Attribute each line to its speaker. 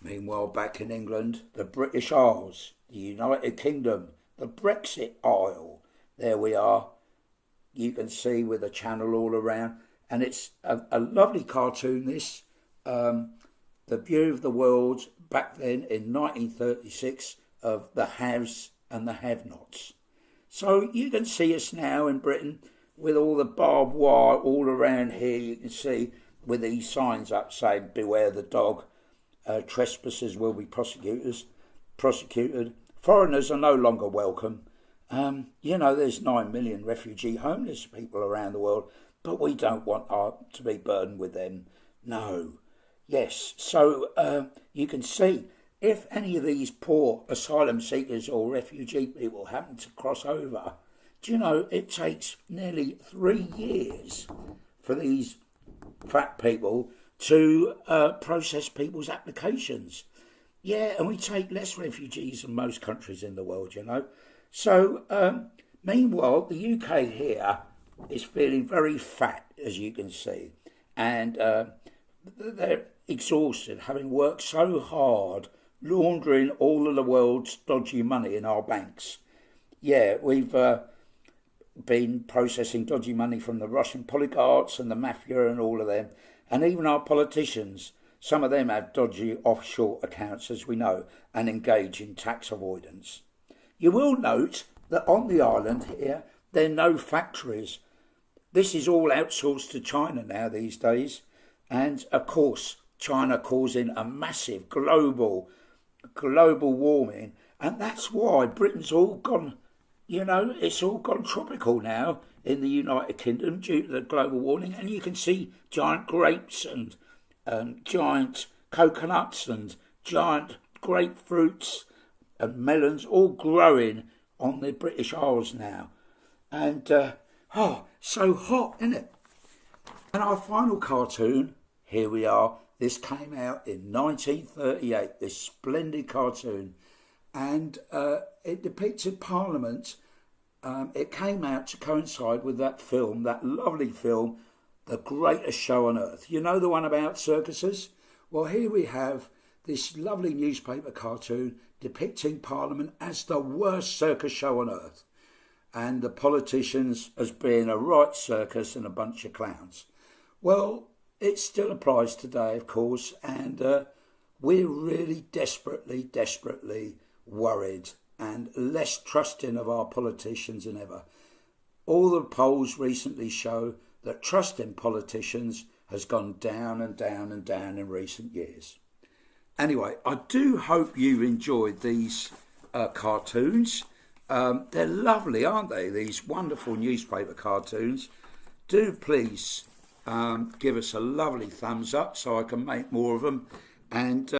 Speaker 1: Meanwhile, back in England, the British Isles, the United Kingdom, the Brexit Isle. There we are. You can see with a channel all around. And it's a lovely cartoon, this. The view of the world back then in 1936 of the haves and the have-nots. So you can see us now in Britain with all the barbed wire all around here. You can see with these signs up saying, beware the dog. Trespassers will be prosecuted. Foreigners are no longer welcome. There's 9 million refugee homeless people around the world, but we don't want to be burdened with them. No. Yes, so you can see if any of these poor asylum seekers or refugee people happen to cross over, do you know it takes nearly 3 years for these fat people to process people's applications. Yeah, and we take less refugees than most countries in the world, you know. So, meanwhile, the UK here is feeling very fat, as you can see. And they're exhausted, having worked so hard, laundering all of the world's dodgy money in our banks. Yeah, we've been processing dodgy money from the Russian oligarchs and the mafia and all of them. And even our politicians, some of them have dodgy offshore accounts, as we know, and engage in tax avoidance. You will note that on the island here, there are no factories. This is all outsourced to China now these days. And, of course, China causing a massive global warming. And that's why Britain's all gone, it's all gone tropical now in the United Kingdom due to the global warming. And you can see giant grapes and giant coconuts and giant grapefruits and melons all growing on the British Isles now. And, so hot, isn't it? And our final cartoon, here we are. This came out in 1938, this splendid cartoon. And it depicted Parliament. It came out to coincide with that film, that lovely film, The Greatest Show on Earth. You know the one about circuses? Well, here we have this lovely newspaper cartoon depicting Parliament as the worst circus show on earth. And the politicians as being a right circus and a bunch of clowns. Well, it still applies today, of course, and we're really desperately worried and less trusting of our politicians than ever. All the polls recently show that trust in politicians has gone down and down and down in recent years. Anyway, I do hope you enjoyed these cartoons. They're lovely, aren't they? These wonderful newspaper cartoons. Do please give us a lovely thumbs up so I can make more of them. And